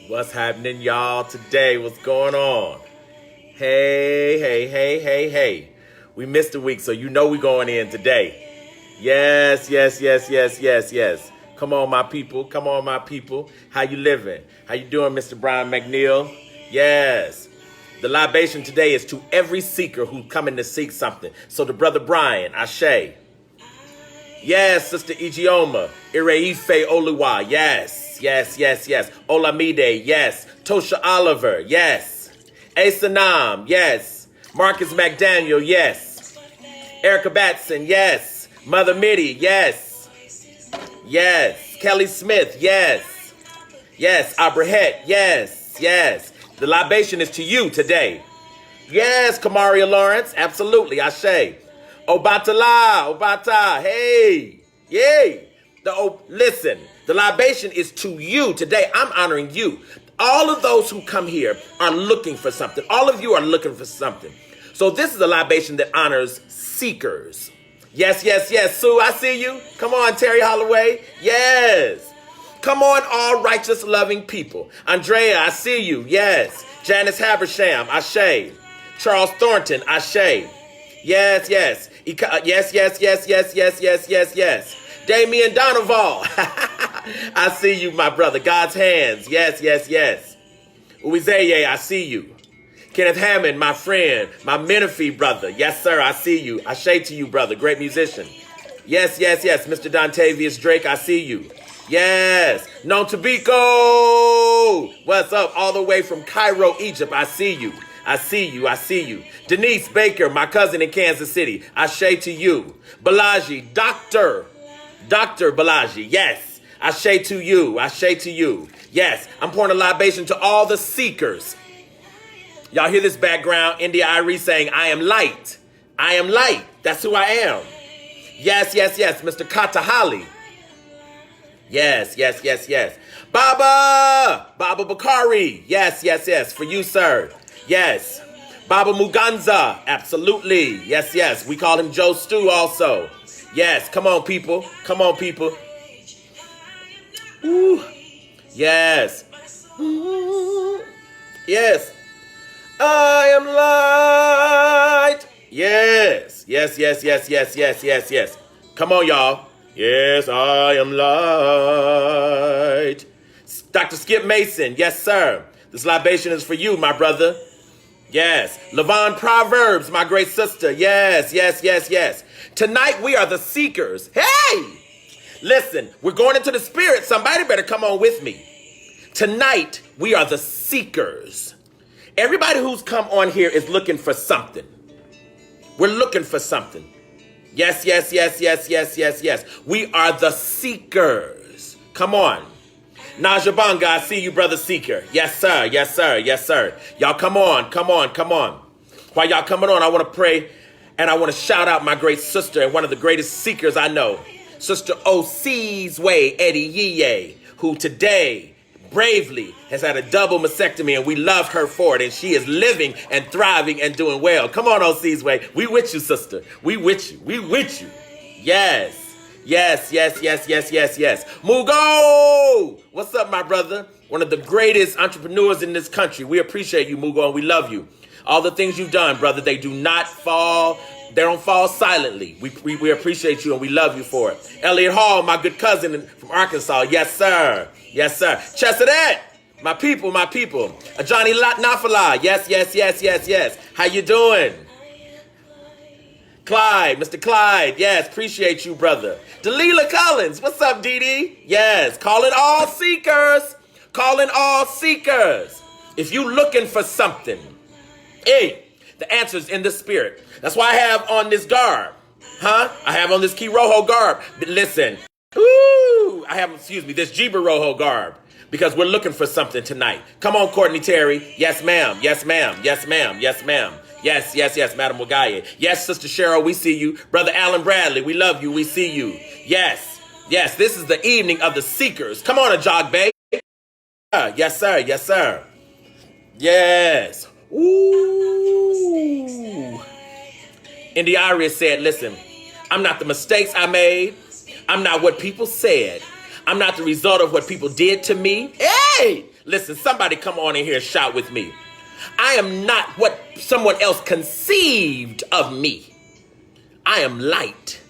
What's happening, y'all, today? What's going on? Hey. We missed a week, so you know we going in today. Yes. Come on, my people. How you living? How you doing, Mr. Brian McNeil? Yes. The libation today is to every seeker who's coming to seek something. So to Brother Brian, Ashe. Yes, Sister Ijeoma, Ireife Oluwa, yes. Olamide, yes. Tosha Oliver, yes. Asanam, yes. Marcus McDaniel, yes. Erica Batson, yes. Mother Mitty, yes. Kelly Smith, yes. Abrahet, yes. The libation is to you today. Yes, Kamaria Lawrence, absolutely, Ashe. Obata, hey, yay. Listen, the libation is to you today. I'm honoring you. All of those who come here are looking for something. All of you are looking for something. So this is a libation that honors seekers. Yes. Sue, I see you. Come on, Terry Holloway. Yes. Come on, all righteous, loving people. Andrea, I see you. Yes. Janice Habersham, Ashe. Charles Thornton, Ashe. Yes. Yes. Damian Donoval. I see you, my brother. God's hands. Yes. Uizeye, I see you. Kenneth Hammond, my friend, my Menifee brother. Yes, sir, I see you. Ashe to you, brother. Great musician. Yes. Mr. Dontavius Drake, I see you. Yes. Non Tabiko. What's up? All the way from Cairo, Egypt. I see you. Denise Baker, my cousin in Kansas City. Ashe to you. Balaji, Dr. Balaji. Yes. Ashe to you. Yes. I'm pouring a libation to all the seekers. Y'all hear this background? India Irie saying, I am light. That's who I am. Yes. Mr. Katahali. Yes. Baba Bakari. Yes. For you, sir. Yes. Baba Muganza. Absolutely. Yes. We call him Joe Stew also. Yes. Come on, people. Ooh. Yes. Yes. I am light. Yes. Come on, y'all. Yes, I am light. Dr. Skip Mason. Yes, sir. This libation is for you, my brother. Yes. Levon Proverbs, my great sister. Yes. Tonight we are the seekers. Hey! Listen, we're going into the spirit. Somebody better come on with me. Tonight we are the seekers. Everybody who's come on here is looking for something. We're looking for something. Yes. We are the seekers. Come on. Naja Banga, I see you, brother seeker. Yes, sir. Y'all come on. While y'all coming on, I want to pray and I want to shout out my great sister and one of the greatest seekers I know, Sister O.C.'s Way, Eddie Yeye, who today bravely has had a double mastectomy, and we love her for it, and she is living and thriving and doing well. Come on, O.C.'s Way. We with you, sister. We with you. Yes. Mugo! What's up, my brother? One of the greatest entrepreneurs in this country. We appreciate you, Mugo, and we love you. All the things you've done, brother, they don't fall silently. We appreciate you and we love you for it. Elliot Hall, my good cousin from Arkansas. Yes, sir. Chesanet, my people. Johnny Nafala. Yes. How you doing? Clyde, Mr. Clyde, yes, appreciate you, brother. Delilah Collins, what's up, Dee? Yes, calling all seekers. If you looking for something, hey, the answer's in the spirit. That's why I have on this garb, I have on this Key Rojo garb. Listen, I have, this Jeeba Rojo garb, because we're looking for something tonight. Come on, Courtney Terry. Yes, ma'am. Yes, Madam Wagaye. Yes, Sister Cheryl, we see you. Brother Alan Bradley, we love you. We see you. Yes, this is the evening of the seekers. Come on, Ajag Bay. Yes, sir. Yes. Ooh. India Aria said, listen, I'm not the mistakes I made. I'm not what people said. I'm not the result of what people did to me. light. Listen, somebody come on in here and shout with me. I am not what someone else conceived of me. I am light.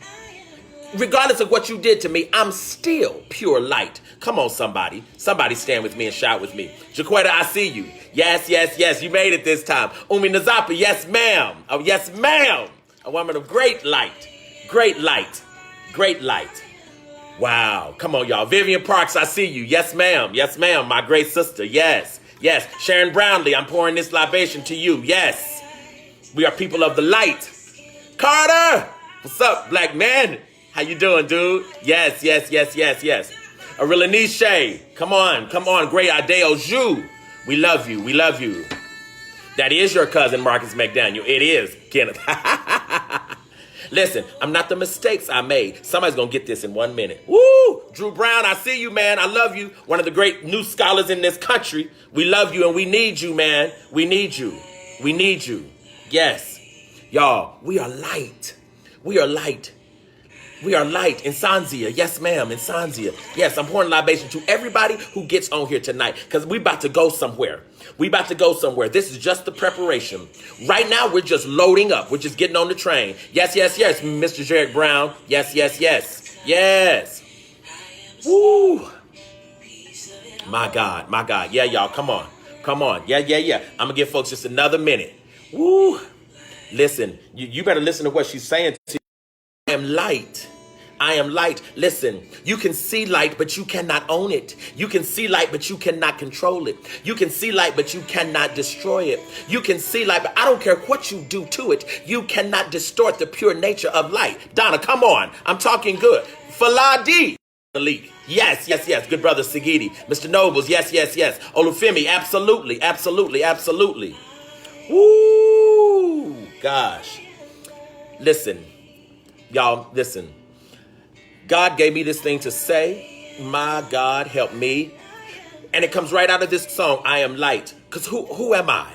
Regardless of what you did to me, I'm still pure light. Come on, somebody. Somebody stand with me and shout with me. Jaquetta, I see you. Yes, yes, yes. You made it this time. Umi Nazapa, yes, ma'am. Oh, yes, ma'am. A woman of great light. Great light. Great light. Wow. Come on, y'all. Vivian Parks, I see you. Yes, ma'am. Yes, ma'am. My great sister. Yes. Yes. Sharon Brownlee, I'm pouring this libation to you. Yes. We are people of the light. Carter. What's up, black man? How you doing, dude? Yes, yes, yes, yes, yes. Arilla come on, come on. Great Adeo Zhu. We love you, we love you. That is your cousin, Marcus McDaniel. It is, Kenneth. Listen, I'm not the mistakes I made. Somebody's going to get this in 1 minute. Woo! Drew Brown, I see you, man. I love you. One of the great new scholars in this country. We love you and we need you, man. We need you. We need you. Yes. Y'all, we are light. We are light. We are light. Insanzia. Yes, ma'am. Insanzia. Yes, I'm pouring libation to everybody who gets on here tonight because we about to go somewhere. We about to go somewhere. This is just the preparation. Right now, we're just loading up. We're just getting on the train. Yes, yes, yes, Mr. Jarek Brown. Yes, yes, yes. Yes. Woo. My God. My God. Yeah, y'all. Come on. Come on. Yeah, yeah, yeah. I'm going to give folks just another minute. Woo. Listen. You better listen to what she's saying to you. I am light. I am light. Listen, you can see light, but you cannot own it. You can see light, but you cannot control it. You can see light, but you cannot destroy it. You can see light, but I don't care what you do to it. You cannot distort the pure nature of light. Donna, come on. I'm talking good. Faladi. Yes, yes, yes. Good brother Sigidi. Mr. Nobles. Yes, yes, yes. Olufemi. Absolutely, absolutely, absolutely. Woo. Gosh. Listen. Y'all, listen. God gave me this thing to say. My God, help me. And it comes right out of this song, I Am Light. Because who am I?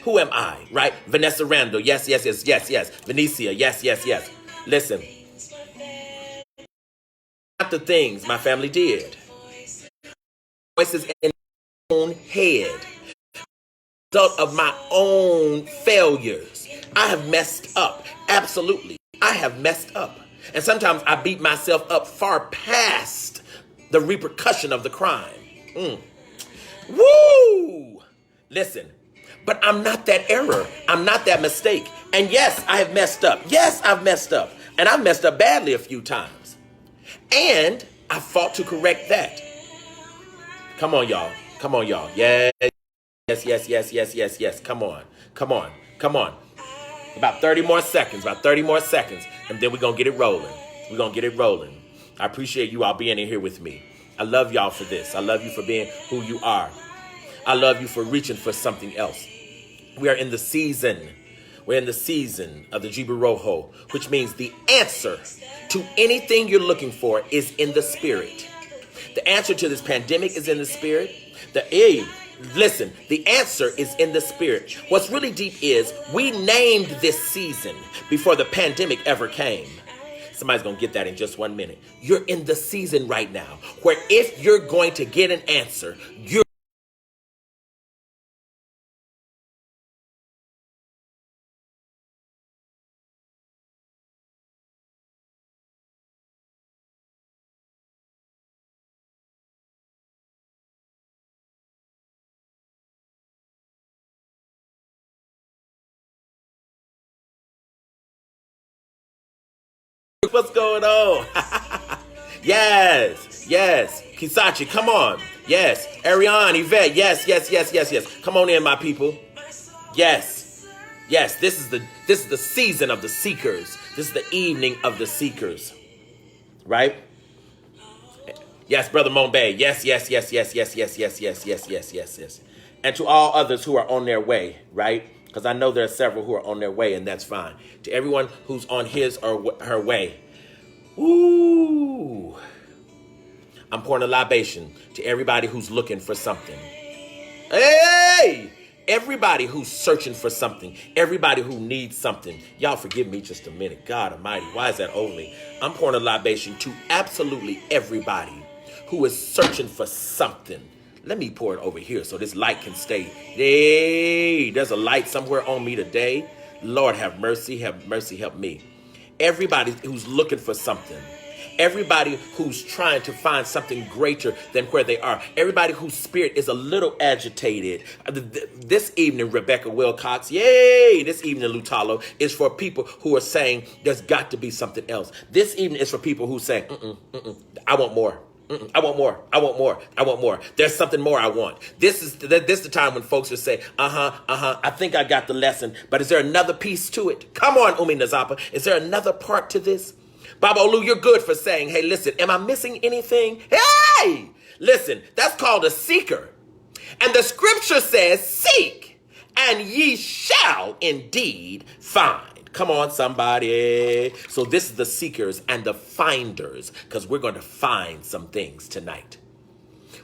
Who am I, right? Vanessa Randall, yes, yes, yes, yes, yes. Venetia, yes, yes, yes. Listen. Not the things my family did. Voices in my own head. Result of my own failures. I have messed up. Absolutely. I have messed up. And sometimes I beat myself up far past the repercussion of the crime. Woo! Listen, but I'm not that error. I'm not that mistake. And yes, I have messed up. Yes, I've messed up. And I've messed up badly a few times. And I fought to correct that. Come on, y'all. Come on, y'all. Yes, yes, yes, yes, yes, yes, yes. Come on. Come on. Come on. About 30 more seconds, and then we're going to get it rolling. We're going to get it rolling. I appreciate you all being in here with me. I love y'all for this. I love you for being who you are. I love you for reaching for something else. We are in the season. We're in the season of the Jibu Rojo, which means the answer to anything you're looking for is in the spirit. The answer to this pandemic is in the spirit. Listen, the answer is in the spirit. What's really deep is we named this season before the pandemic ever came. Somebody's going to get that in just 1 minute. You're in the season right now where if you're going to get an answer, you're what's going on? Yes, yes. Kisachi, come on. Yes. Ariane, Yvette, yes, yes, yes, yes, yes. Come on in, my people. Yes. Yes, this is the season of the seekers. This is the evening of the seekers. Right? Yes, Brother Mombay. Yes, yes, yes, yes, yes, yes, yes, yes, yes, yes, yes, yes. And to all others who are on their way, right? Because I know there are several who are on their way, and that's fine. To everyone who's on his or her way, ooh, I'm pouring a libation to everybody who's looking for something. Hey! Everybody who's searching for something. Everybody who needs something. Y'all forgive me just a minute. God Almighty, why is that only? I'm pouring a libation to absolutely everybody who is searching for something. let me pour it over here so this light can stay. Hey, there's a light somewhere on me today. Lord, have mercy, help me. Everybody who's looking for something, everybody who's trying to find something greater than where they are, everybody whose spirit is a little agitated. This evening, Rebecca Wilcox, yay! This evening, Lutalo, is for people who are saying there's got to be something else. This evening is for people who say, I want more. I want more. I want more. I want more. There's something more I want. This is the time when folks will say, I think I got the lesson, but is there another piece to it? Come on, Umi Nazapa. Is there another part to this? Baba Olu, you're good for saying, hey, listen, am I missing anything? Hey, listen, that's called a seeker. And the scripture says, seek, and ye shall indeed find. Come on, somebody. So this is the seekers and the finders, because we're going to find some things tonight.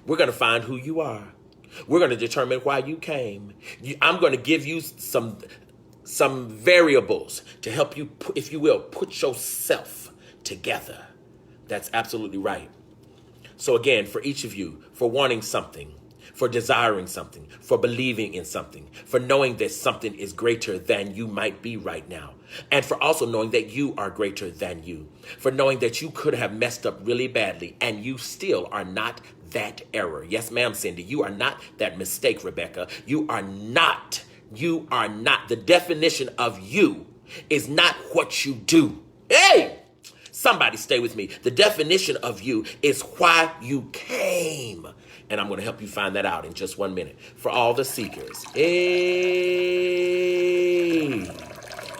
We're going to find who you are. We're going to determine why you came. I'm going to give you some variables to help you, if you will, put yourself together. That's absolutely right. So again, for each of you, for wanting something, for desiring something, for believing in something, for knowing that something is greater than you might be right now, and for also knowing that you are greater than you, for knowing that you could have messed up really badly and you still are not that error. Yes, ma'am, Cindy, you are not that mistake, Rebecca. You are not. The definition of you is not what you do. Hey! Somebody stay with me. The definition of you is why you came. And I'm going to help you find that out in just 1 minute. For all the seekers. Hey.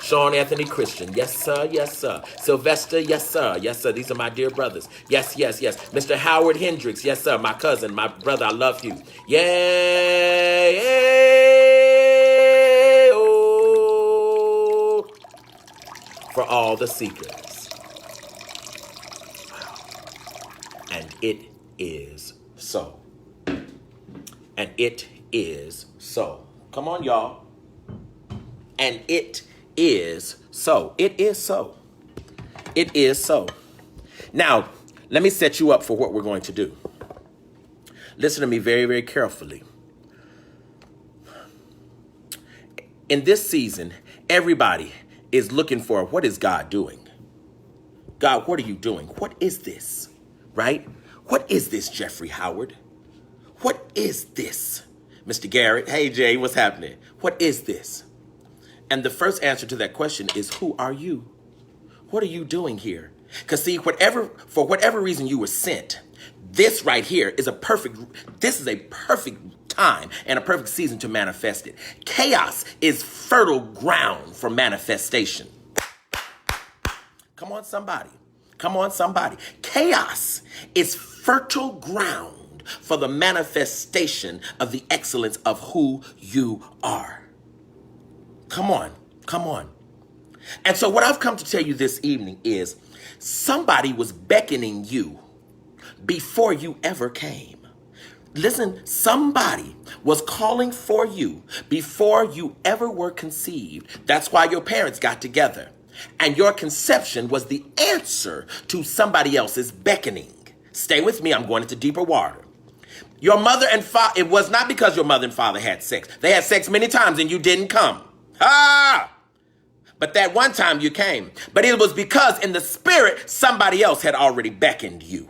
Sean Anthony Christian. Yes, sir. Yes, sir. Sylvester. Yes, sir. Yes, sir. These are my dear brothers. Yes, yes, yes. Mr. Howard Hendricks. Yes, sir. My cousin, my brother. I love you. Yay. Yay. Oh. For all the seekers. And it is so. And it is so. Come on, y'all. And it is so. It is so. It is so. Now, let me set you up for what we're going to do. Listen to me very, very carefully. In this season, everybody is looking for, what is God doing? God, what are you doing? What is this? Right? What is this, Jeffrey Howard? What is this? Mr. Garrett, hey, Jay, what's happening? What is this? And the first answer to that question is, who are you? What are you doing here? Because see, for whatever reason you were sent, this right here is a perfect time and a perfect season to manifest it. Chaos is fertile ground for manifestation. Come on, somebody. Come on, somebody. Chaos is fertile ground for the manifestation of the excellence of who you are. Come on, come on. And so what I've come to tell you this evening is somebody was beckoning you before you ever came. Listen, somebody was calling for you before you ever were conceived. That's why your parents got together. And your conception was the answer to somebody else's beckoning. Stay with me. I'm going into deeper water. Your mother and father, it was not because your mother and father had sex. They had sex many times and you didn't come. But that one time you came. But it was because in the spirit, somebody else had already beckoned you.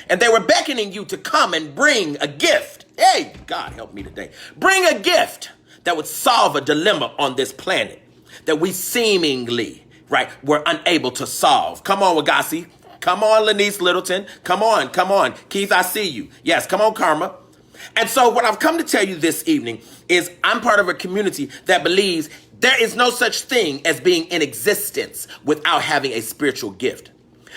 And they were beckoning you to come and bring a gift. Hey, God help me today. Bring a gift that would solve a dilemma on this planet that we seemingly, we're unable to solve. Come on, Wagasi. Come on, Lanice Littleton. Come on, come on. Keith, I see you. Yes, come on, Karma. And so what I've come to tell you this evening is I'm part of a community that believes there is no such thing as being in existence without having a spiritual gift.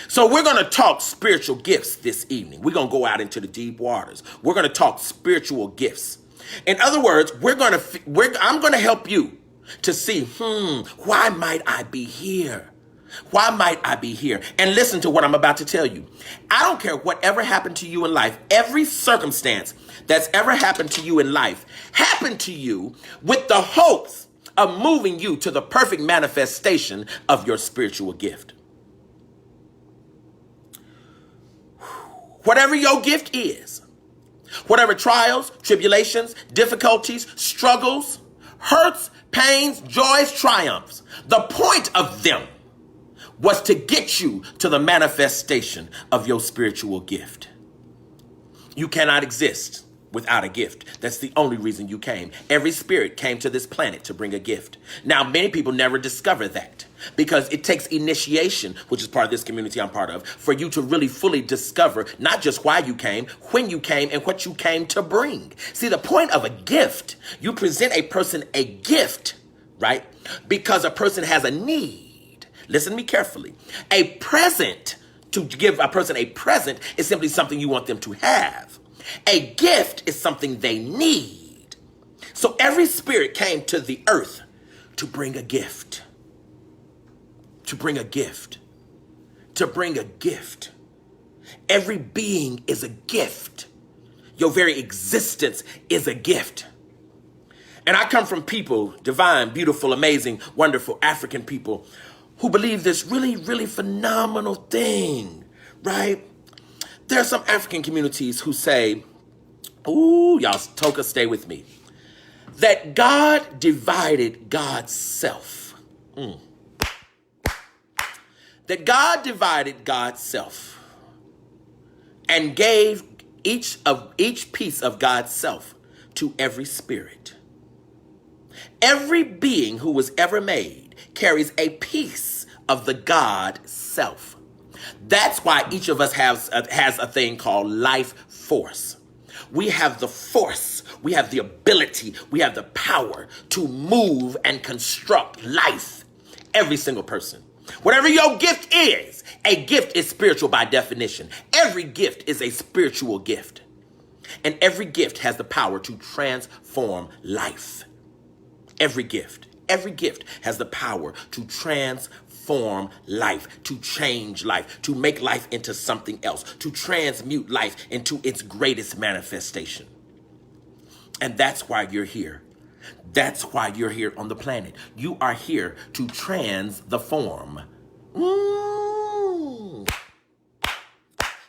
So we're going to talk spiritual gifts this evening. We're going to go out into the deep waters. We're going to talk spiritual gifts. In other words, I'm going to help you to see, why might I be here? Why might I be here? And listen to what I'm about to tell you. I don't care whatever happened to you in life. Every circumstance that's ever happened to you in life happened to you with the hopes of moving you to the perfect manifestation of your spiritual gift. Whatever your gift is, Whatever trials, tribulations, difficulties, struggles, hurts, pains, joys, triumphs, the point of them was to get you to the manifestation of your spiritual gift. You cannot exist without a gift. That's the only reason you came. Every spirit came to this planet to bring a gift. Now, many people never discover that because it takes initiation, which is part of this community I'm part of, for you to really fully discover not just why you came, when you came, and what you came to bring. See, the point of a gift, you present a person a gift, right? Because a person has a need. Listen to me carefully. A present, to give a person a present, is simply something you want them to have. A gift is something they need. So every spirit came to the earth to bring a gift. To bring a gift. To bring a gift. Every being is a gift. Your very existence is a gift. And I come from people, divine, beautiful, amazing, wonderful African people, who believe this really, really phenomenal thing, right? There are some African communities who say, ooh, y'all, Toka, stay with me, that God divided God's self. That God divided God's self and gave each piece of God's self to every spirit. Every being who was ever made carries a piece of the God self. That's why each of us has a thing called life force. We have the force, we have the ability, we have the power to move and construct life. Every single person. Whatever your gift is, a gift is spiritual by definition. Every gift is a spiritual gift. And every gift has the power to transform life. Every gift has the power to transform life, to change life, to make life into something else, to transmute life into its greatest manifestation. And that's why you're here. That's why you're here on the planet. You are here to transform.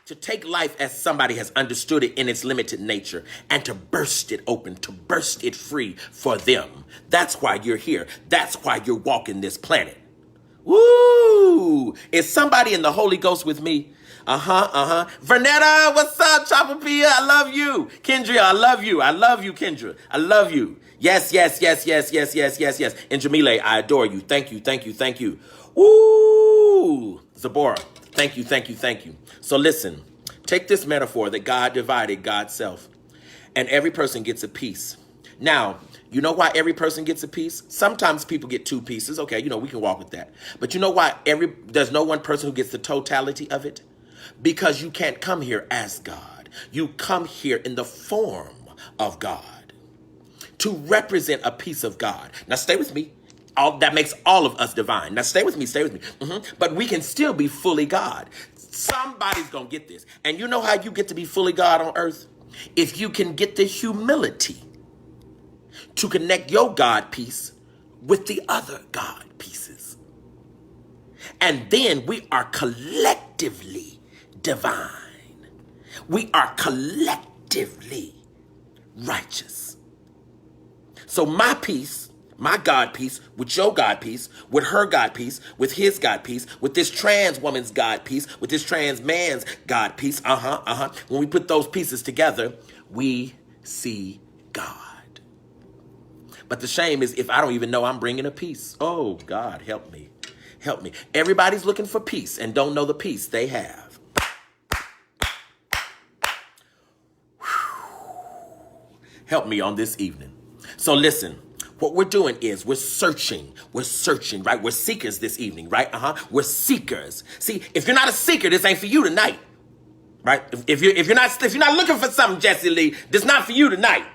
To take life as somebody has understood it in its limited nature and to burst it open, to burst it free for them. That's why you're here. That's why you're walking this planet. Woo! Is somebody in the Holy Ghost with me? Vernetta, what's up? Chopapia, I love you. Kendra, I love you. I love you, Kendra. I love you. Yes. And Jamile, I adore you. Thank you. Woo! Zabora, thank you. So listen, take this metaphor that God divided God's self, and every person gets a piece. Now, you know why every person gets a piece? Sometimes people get two pieces. Okay, we can walk with that. But you know why there's no one person who gets the totality of it? Because you can't come here as God. You come here in the form of God to represent a piece of God. Now stay with me. That makes all of us divine. Now stay with me. But we can still be fully God. Somebody's going to get this. And you know how you get to be fully God on earth? If you can get the humility to connect your God piece with the other God pieces. And then we are collectively divine. We are collectively righteous. So my piece, my God piece, with your God piece, with her God piece, with his God piece, with this trans woman's God piece, with this trans man's God piece, when we put those pieces together, we see God. But the shame is if I don't even know I'm bringing a piece. Oh, God, help me. Help me. Everybody's looking for peace and don't know the peace they have. Help me on this evening. So listen, what we're doing is we're searching, right? We're seekers this evening, right? We're seekers. See, if you're not a seeker, this ain't for you tonight, right? If you're not looking for something, Jesse Lee, this not for you tonight.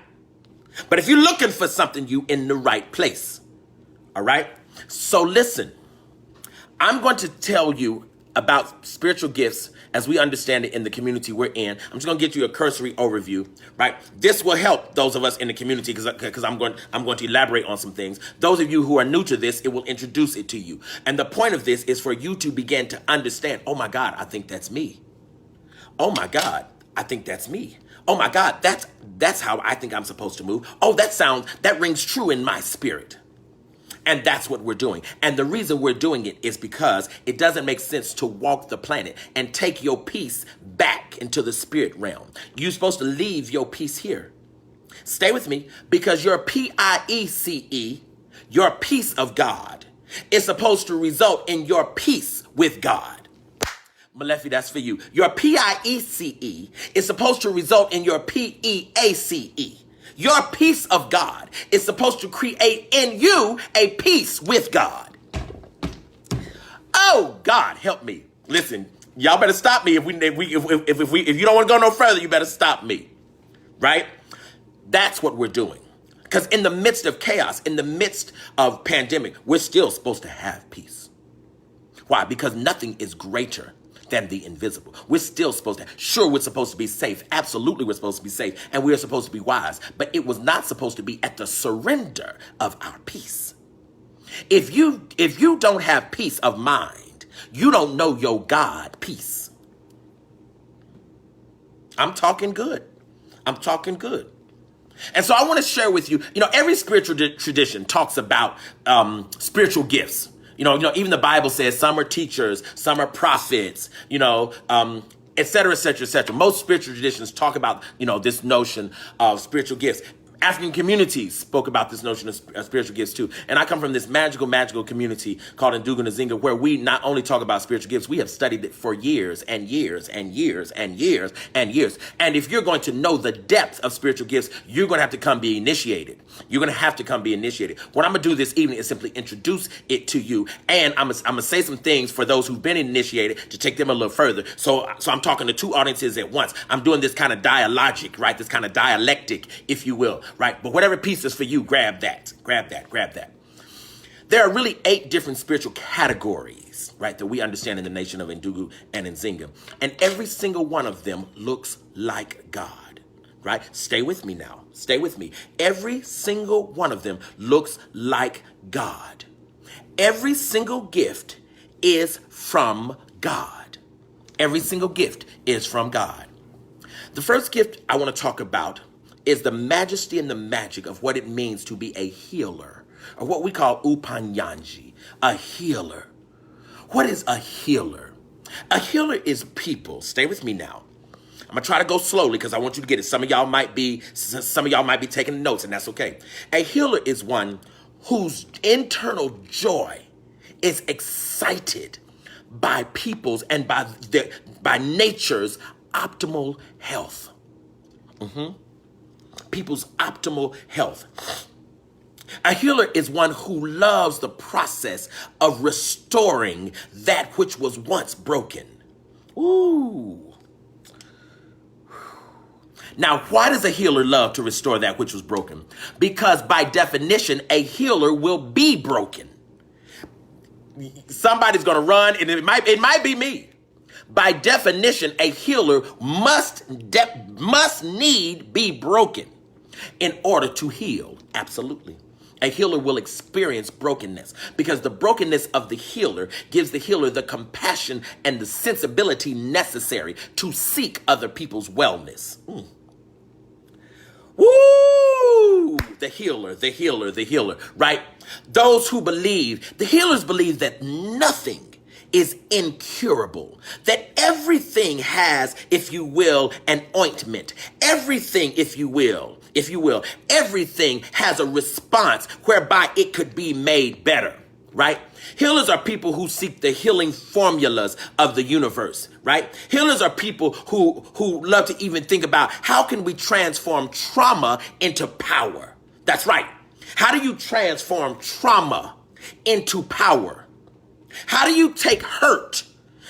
But if you're looking for something, you in the right place. All right? So listen, I'm going to tell you about spiritual gifts as we understand it in the community we're in. I'm just going to get you a cursory overview, right? This will help those of us in the community because I'm going to elaborate on some things. Those of you who are new to this, it will introduce it to you. And the point of this is for you to begin to understand, oh my God, I think that's me. Oh my God, I think that's me. Oh my God, That's how I think I'm supposed to move. Oh, that rings true in my spirit. And that's what we're doing. And the reason we're doing it is because it doesn't make sense to walk the planet and take your peace back into the spirit realm. You're supposed to leave your peace here. Stay with me, because your P-I-E-C-E, your peace of God, is supposed to result in your peace with God. Malefi, that's for you. Your P-I-E-C-E is supposed to result in your P-E-A-C-E. Your peace of God is supposed to create in you a peace with God. Oh, God, help me. Listen, y'all better stop me. If you don't want to go no further, you better stop me. Right? That's what we're doing. Because in the midst of chaos, in the midst of pandemic, we're still supposed to have peace. Why? Because nothing is greater than the invisible. We're still supposed to, sure, we're supposed to be safe. Absolutely, we're supposed to be safe. And we're supposed to be wise. But it was not supposed to be at the surrender of our peace. If you don't have peace of mind, you don't know your God peace. I'm talking good. I'm talking good. And so I want to share with you, every spiritual tradition talks about spiritual gifts. Even the Bible says some are teachers, some are prophets, et cetera, et cetera, et cetera. Most spiritual traditions talk about, this notion of spiritual gifts. African communities spoke about this notion of spiritual gifts too. And I come from this magical community called Ndugu Nzinga, where we not only talk about spiritual gifts, we have studied it for years and years and years and years and years. And if you're going to know the depth of spiritual gifts, you're going to have to come be initiated. You're going to have to come be initiated. What I'm going to do this evening is simply introduce it to you. And I'm going to say some things for those who've been initiated to take them a little further. So I'm talking to two audiences at once. I'm doing this kind of dialogic, right? This kind of dialectic, if you will. Right? But whatever piece is for you, grab that. There are really 8 different spiritual categories, right, that we understand in the nation of Ndugu and Nzinga. And every single one of them looks like God, right? Stay with me now. Stay with me. Every single one of them looks like God. Every single gift is from God. Every single gift is from God. The first gift I want to talk about is the majesty and the magic of what it means to be a healer, or what we call upanyanji, a healer. What is a healer? A healer is people. Stay with me now. I'm gonna try to go slowly because I want you to get it. Some of y'all might be taking notes, and that's okay. A healer is one whose internal joy is excited by people's and by nature's optimal health. People's optimal health. A healer is one who loves the process of restoring that which was once broken. Ooh. Now, why does a healer love to restore that which was broken? Because by definition, a healer will be broken. Somebody's going to run, and it might be me. By definition, a healer must need be broken in order to heal. Absolutely. A healer will experience brokenness because the brokenness of the healer gives the healer the compassion and the sensibility necessary to seek other people's wellness. Woo! The healer, right? Those who believe, the healers believe that nothing is incurable, that everything has, if you will, an ointment. Everything, if you will, everything has a response whereby it could be made better, right? Healers are people who seek the healing formulas of the universe, right? Healers are people who love to even think about how can we transform trauma into power? That's right. How do you transform trauma into power? How do you take hurt?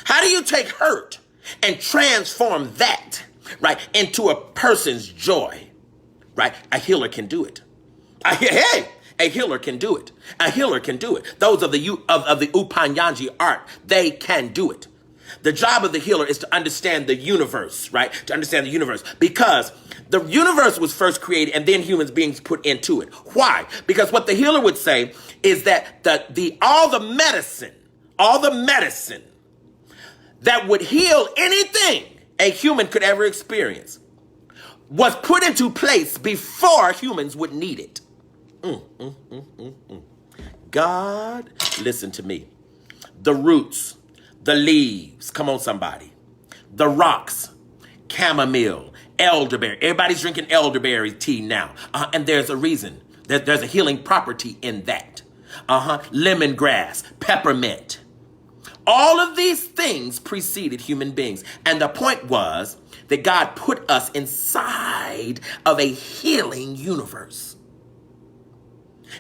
How do you take hurt and transform that, right, into a person's joy, right? A healer can do it. A healer can do it. A healer can do it. Those of the Upanyanji art, they can do it. The job of the healer is to understand the universe, right? To understand the universe, because the universe was first created and then humans beings put into it. Why? Because what the healer would say is that all the medicine that would heal anything a human could ever experience was put into place before humans would need it. God, listen to me. The roots, the leaves, come on somebody. The rocks, chamomile, elderberry. Everybody's drinking elderberry tea now. And there's a reason. There's a healing property in that. Lemongrass, peppermint. All of these things preceded human beings. And the point was that God put us inside of a healing universe.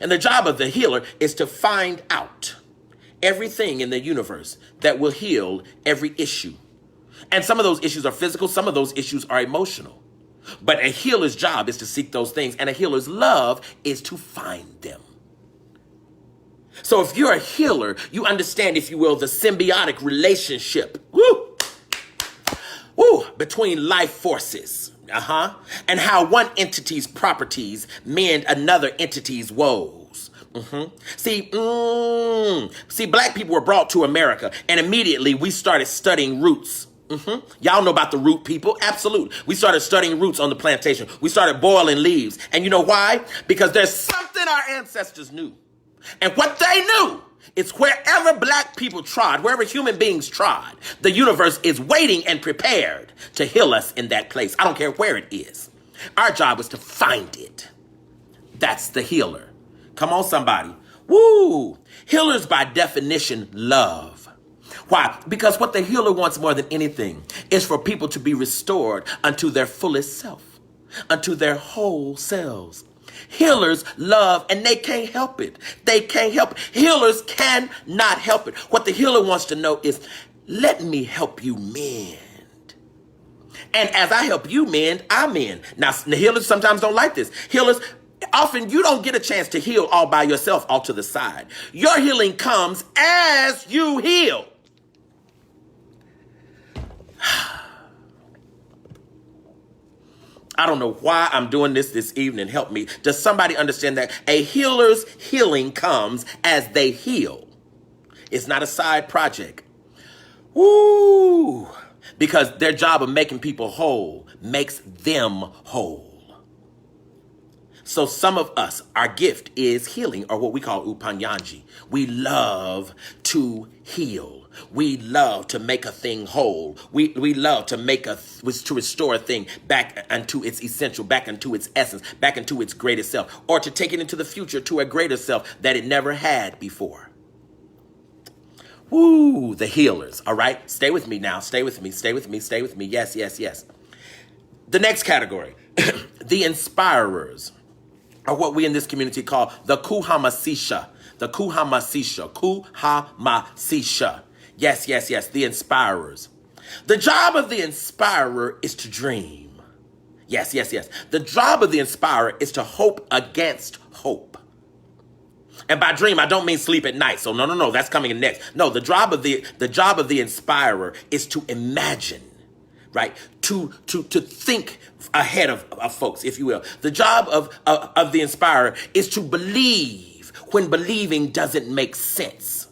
And the job of the healer is to find out everything in the universe that will heal every issue. And some of those issues are physical, some of those issues are emotional. But a healer's job is to seek those things, and a healer's love is to find them. So if you're a healer, you understand, if you will, the symbiotic relationship between life forces. And how one entity's properties mend another entity's woes. See, black people were brought to America, and immediately we started studying roots. Y'all know about the root people? Absolutely. We started studying roots on the plantation. We started boiling leaves. And you know why? Because there's something our ancestors knew. And what they knew is wherever black people trod, wherever human beings trod, the universe is waiting and prepared to heal us in that place. I don't care where it is. Our job is to find it. That's the healer. Come on, somebody. Woo! Healers, by definition, love. Why? Because what the healer wants more than anything is for people to be restored unto their fullest self, unto their whole selves. Healers love, and they can't help it. They can't help it. Healers cannot help it. What the healer wants to know is, let me help you mend. And as I help you mend, I mend. Now, the healers sometimes don't like this. Healers, often you don't get a chance to heal all by yourself, all to the side. Your healing comes as you heal. I don't know why I'm doing this evening. Help me. Does somebody understand that a healer's healing comes as they heal? It's not a side project. Woo! Because their job of making people whole makes them whole. So some of us, our gift is healing, or what we call upanyanji. We love to heal. We love to make a thing whole. We love to to restore a thing back into its essential, back into its essence, back into its greatest self, or to take it into the future to a greater self that it never had before. Woo, the healers, all right? Stay with me now. Stay with me, stay with me, stay with me. Yes, yes, yes. The next category, the inspirers, are what we in this community call the kuhamasisha. The kuhamasisha. Kuhamasisha. Yes, yes, yes, the inspirers. The job of the inspirer is to dream. Yes, yes, yes. The job of the inspirer is to hope against hope. And by dream, I don't mean sleep at night. So no, that's coming in next. No, the job of the inspirer is to imagine, right? To think ahead of folks, if you will. The job of the inspirer is to believe when believing doesn't make sense.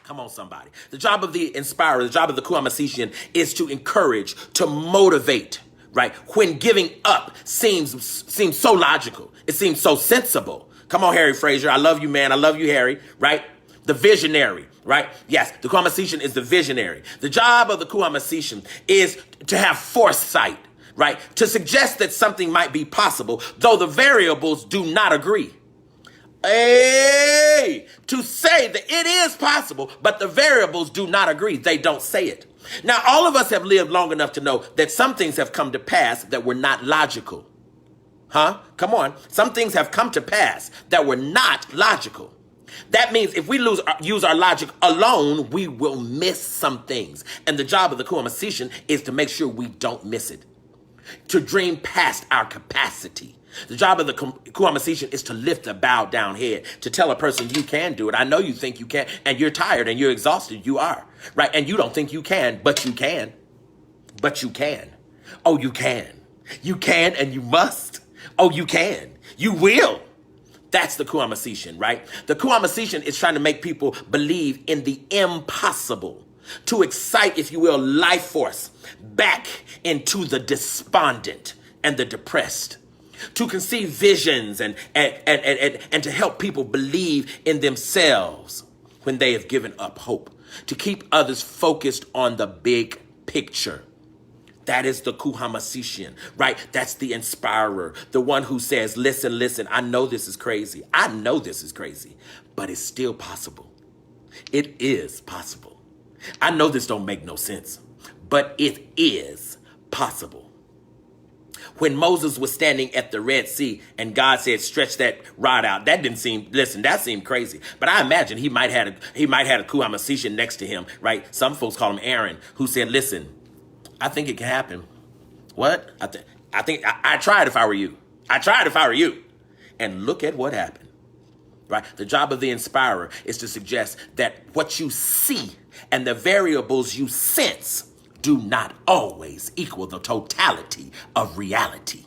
Come on, somebody. The job of the inspirer, the job of the Kuhamasishian is to encourage, to motivate, right? When giving up seems so logical. It seems so sensible. Come on, Harry Fraser. I love you, man. I love you, Harry, right? The visionary, right? Yes, the Kuhamasishian is the visionary. The job of the Kuhamasishian is to have foresight, right? To suggest that something might be possible, though the variables do not agree. Hey, to say that it is possible, but the variables do not agree. They don't say it. Now, all of us have lived long enough to know that some things have come to pass that were not logical. Come on. Some things have come to pass that were not logical. That means if we use our logic alone, we will miss some things. And the job of the Kuhamasishian is to make sure we don't miss it. To dream past our capacity. The job of the Kuhamasishian is to lift a bowed down head, to tell a person you can do it. I know you think you can, and you're tired and you're exhausted. You are, right? And you don't think you can, but you can. But you can. Oh, you can. You can and you must. Oh, you can. You will. That's the Kuhamasishian, right? The Kuhamasishian is trying to make people believe in the impossible. to excite, if you will, life force back into the despondent and the depressed, to conceive visions and to help people believe in themselves when they have given up hope, to keep others focused on the big picture. That is the Kuhamasishian, right? That's the inspirer, the one who says, listen, I know this is crazy. I know this is crazy, but it's still possible. It is possible. I know this don't make no sense, but it is possible. When Moses was standing at the Red Sea and God said, stretch that rod out, that seemed crazy. But I imagine he might have a Kuhamasishian next to him, right? Some folks call him Aaron, who said, listen, I think it can happen. What? I tried if I were you. I tried if I were you. And look at what happened, right? The job of the inspirer is to suggest that what you see and the variables you sense do not always equal the totality of reality.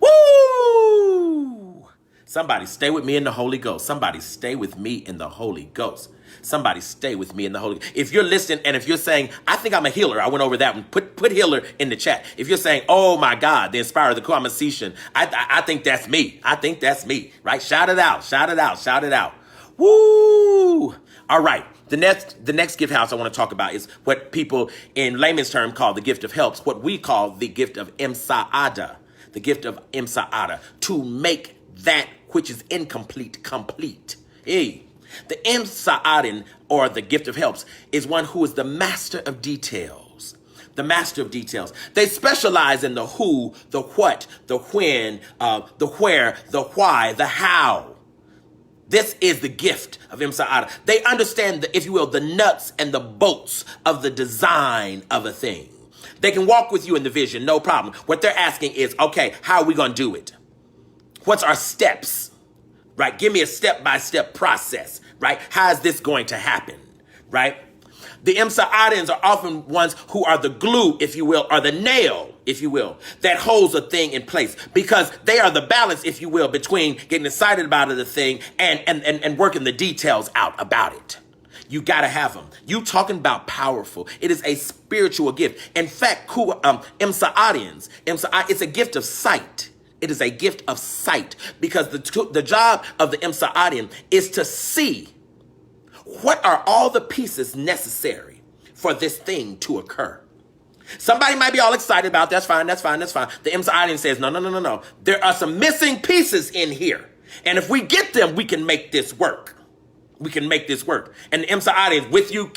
Woo! Somebody stay with me in the Holy Ghost. Somebody stay with me in the Holy Ghost. Somebody stay with me in the Holy Ghost. If you're listening and if you're saying, I think I'm a healer, I went over that one, put healer in the chat. If you're saying, oh my God, the inspirer, the Kuhamasishian, I think that's me. I think that's me, right? Shout it out, shout it out, shout it out. Woo! All right. The next gift house I want to talk about is what people in layman's term call the gift of helps, what we call the gift of Imsa'ada, the gift of Imsa'ada, to make that which is incomplete complete. Hey. The Imsa'adin, or the gift of helps, is one who is the master of details. The master of details. They specialize in the who, the what, the when, the where, the why, the how. This is the gift of Imsa'ada. They understand, if you will, the nuts and the bolts of the design of a thing. They can walk with you in the vision, no problem. What they're asking is, okay, how are we going to do it? What's our steps? Right? Give me a step-by-step process, right? How is this going to happen, right? The Imsa'adins are often ones who are the glue, if you will, or the nail, if you will, that holds a thing in place, because they are the balance, if you will, between getting excited about the thing and working the details out about it. You got to have them. You talking about powerful. It is a spiritual gift. In fact, Imsa'adins, it's a gift of sight. It is a gift of sight, because the job of the Imsa'adin is to see what are all the pieces necessary for this thing to occur. Somebody might be all excited about that's fine. The Imsa'adin says, no. There are some missing pieces in here. And if we get them, we can make this work. And the Imsa'adin is with you,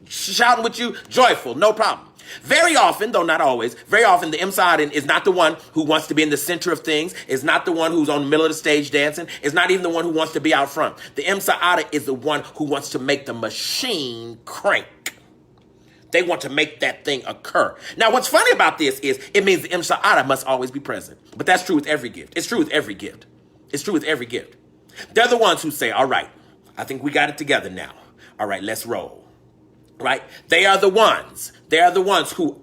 shouting with you, joyful, no problem. Very often, though not always, very often the Imsa'adin is not the one who wants to be in the center of things, is not the one who's on the middle of the stage dancing, is not even the one who wants to be out front. The Imsa'ada is the one who wants to make the machine crank. They want to make that thing occur. Now, what's funny about this is it means the Imsa'ada must always be present. But that's true with every gift. It's true with every gift. They're the ones who say, all right, I think we got it together now. All right, let's roll. Right? They are the ones who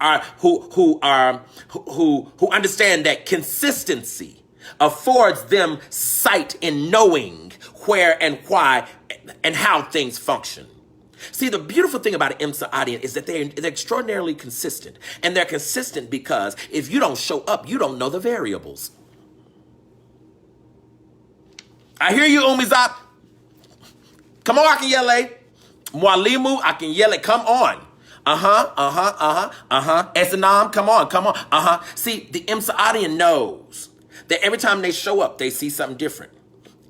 understand that consistency affords them sight in knowing where and why and how things function. See, the beautiful thing about an Imsa'adin is that they're extraordinarily consistent. And they're consistent because if you don't show up, you don't know the variables. I hear you, Umizap. Come on, Akinyele. Mwalimu, Akinyele, come on. Esanam, come on. See, the Imsa'adin knows that every time they show up, they see something different.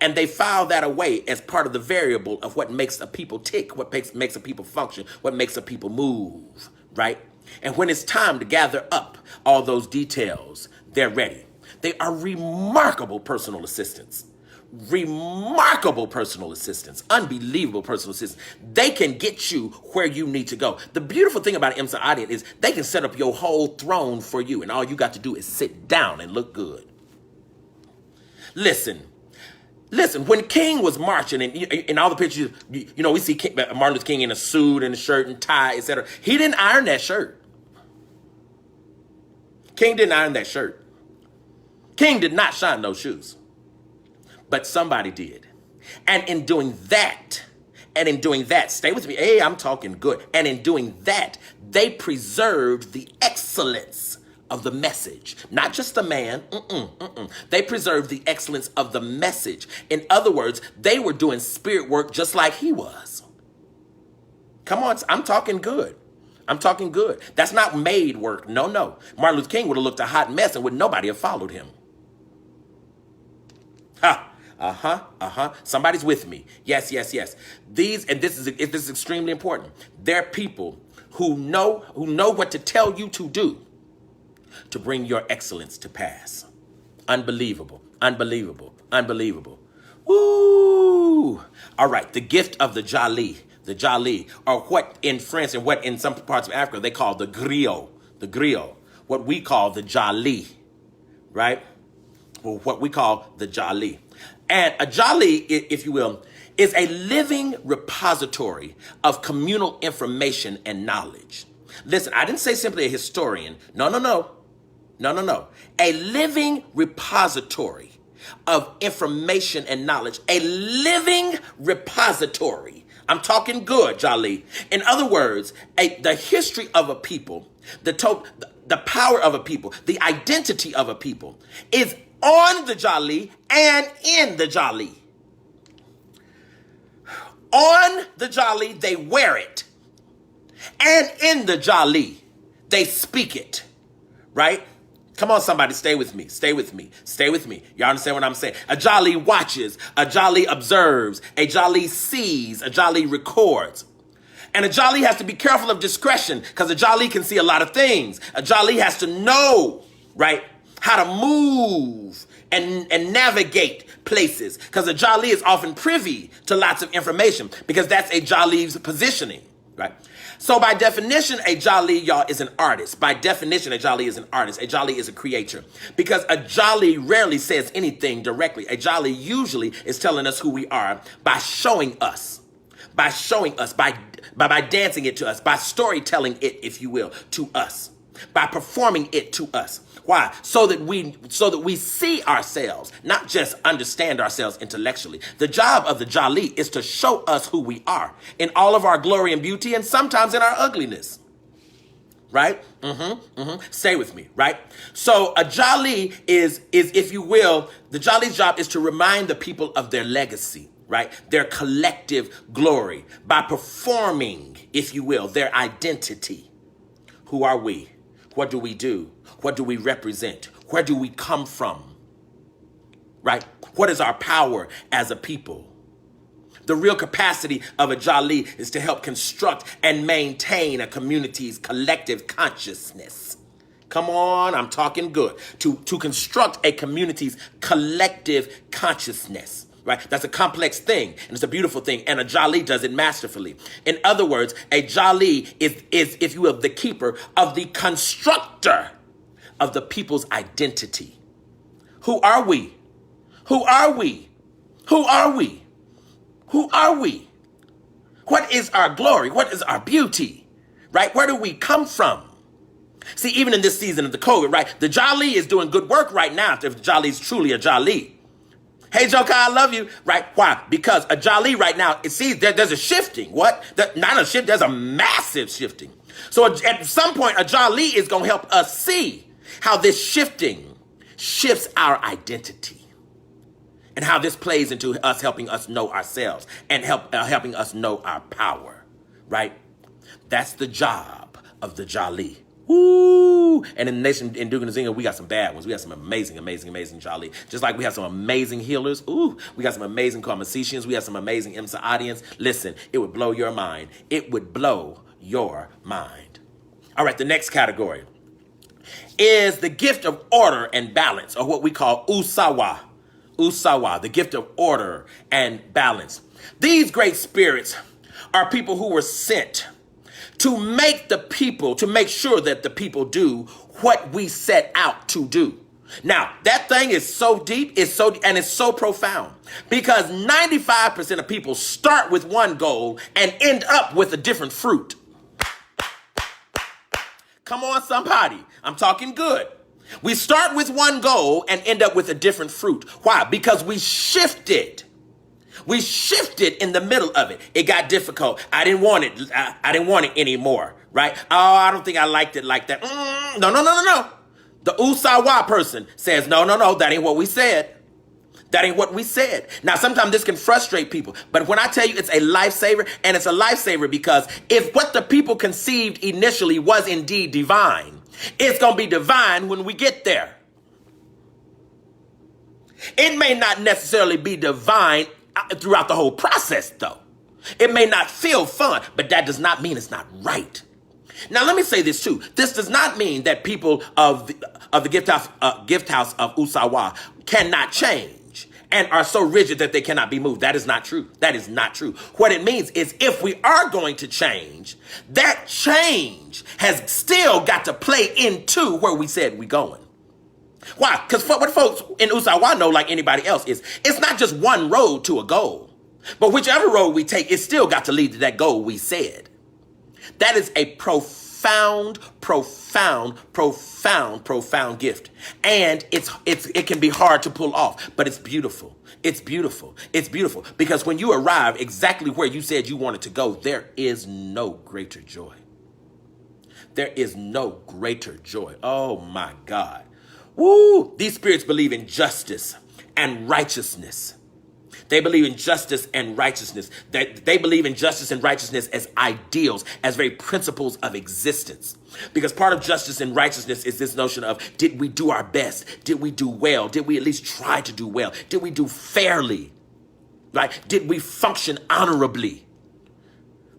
And they file that away as part of the variable of what makes a people tick, what makes a people function, what makes a people move, right? And when it's time to gather up all those details, they're ready. They are remarkable personal assistants. Unbelievable personal assistants. They can get you where you need to go. The beautiful thing about Imsa'adin is they can set up your whole throne for you, and all you got to do is sit down and look good. Listen, when King was marching, and in all the pictures, we see Martin Luther King in a suit and a shirt and tie, etc. He didn't iron that shirt. King didn't iron that shirt. King did not shine those shoes. But somebody did. And in doing that, And in doing that, stay with me. Hey, I'm talking good. And in doing that, they preserved the excellence of the message, not just the man. They preserved the excellence of the message. In other words, they were doing spirit work just like he was. Come on, I'm talking good. I'm talking good. That's not made work. No, no. Martin Luther King would have looked a hot mess and would nobody have followed him. Ha. Somebody's with me. Yes. This is extremely important. They're people who know what to tell you to do to bring your excellence to pass. Unbelievable. Woo! All right, the gift of the Jali, or what in France and what in some parts of Africa they call the griot, what we call the Jali, right? Or what we call the Jali. And a Jali, if you will, is a living repository of communal information and knowledge. Listen, I didn't say simply a historian. No. A living repository of information and knowledge. A living repository. I'm talking good, Jali. In other words, the history of a people, the power of a people, the identity of a people is on the Jali and in the Jali. On the Jali, they wear it. And in the Jali, they speak it. Right? Come on, somebody, stay with me. Y'all understand what I'm saying? A Jali watches, a Jali observes, a Jali sees, a Jali records. And a Jali has to be careful of discretion because a Jali can see a lot of things. A Jali has to know, right, how to move and navigate places because a Jali is often privy to lots of information because that's a Jali's positioning, right? So by definition, a Jali, y'all, is an artist. By definition, a Jali is an artist. A Jali is a creator. Because a Jali rarely says anything directly. A Jali usually is telling us who we are by showing us. By dancing it to us. By storytelling it, if you will, to us. By performing it to us. Why? So that we see ourselves, not just understand ourselves intellectually. The job of the Jali is to show us who we are in all of our glory and beauty and sometimes in our ugliness. Right? Stay with me, right? So a Jali is, if you will, the Jali's job is to remind the people of their legacy, right? Their collective glory by performing, if you will, their identity. Who are we? What do we do? What do we represent? Where do we come from? Right? What is our power as a people? The real capacity of a Jali is to help construct and maintain a community's collective consciousness. Come on, I'm talking good. To construct a community's collective consciousness. Right? That's a complex thing, and it's a beautiful thing, and a Jali does it masterfully. In other words, a Jali is, if you will, the keeper of the constructor of the people's identity. Who are we? Who are we? Who are we? Who are we? What is our glory? What is our beauty? Right? Where do we come from? See, even in this season of the COVID, right? The Jali is doing good work right now if the Jali is truly a Jali. Hey, Joker, I love you. Right? Why? Because a Jali right now, there's a shifting. What? Not a shift, there's a massive shifting. So at some point, a Jali is going to help us see how this shifting shifts our identity and how this plays into us helping us know ourselves and helping us know our power, right? That's the job of the Jali. Woo! And in the nation, in Duke and Zinga, we got some bad ones. We got some amazing Jali. Just like we have some amazing healers. Ooh, we got some amazing Karmasicians. We have some amazing IMSA audience. Listen, it would blow your mind. It would blow your mind. All right, the next category is the gift of order and balance, or what we call Usawa. Usawa, the gift of order and balance. These great spirits are people who were sent to make sure that the people do what we set out to do. Now, that thing is so deep, it's so profound, because 95% of people start with one goal and end up with a different fruit. Come on, somebody. I'm talking good. We start with one goal and end up with a different fruit. Why? Because we shifted. We shifted in the middle of it. It got difficult. I didn't want it. I didn't want it anymore, right? Oh, I don't think I liked it like that. No. The Usawa person says, no, that ain't what we said. That ain't what we said. Now, sometimes this can frustrate people, but when I tell you it's a lifesaver, and it's a lifesaver because if what the people conceived initially was indeed divine, it's going to be divine when we get there. It may not necessarily be divine throughout the whole process, though. It may not feel fun, but that does not mean it's not right. Now, let me say this, too. This does not mean that people of the gift house of Usawa cannot change and are so rigid that they cannot be moved. That is not true. That is not true. What it means is if we are going to change, that change has still got to play into where we said we're going. Why? Because what folks in Usawa know, like anybody else, is it's not just one road to a goal. But whichever road we take, it still got to lead to that goal we said. That is a profound gift. And it can be hard to pull off, but it's beautiful. It's beautiful. It's beautiful. Because when you arrive exactly where you said you wanted to go, there is no greater joy. There is no greater joy. Oh my God. Woo! These spirits believe in justice and righteousness. They believe in justice and righteousness. They believe in justice and righteousness as ideals, as very principles of existence. Because part of justice and righteousness is this notion of, did we do our best? Did we do well? Did we at least try to do well? Did we do fairly? Like, did we function honorably?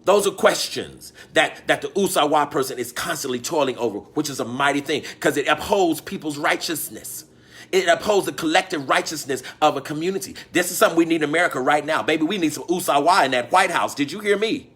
Those are questions that the Usawa person is constantly toiling over, which is a mighty thing because it upholds people's righteousness. It upholds the collective righteousness of a community. This is something we need in America right now. Baby, we need some Usawa in that White House. Did you hear me?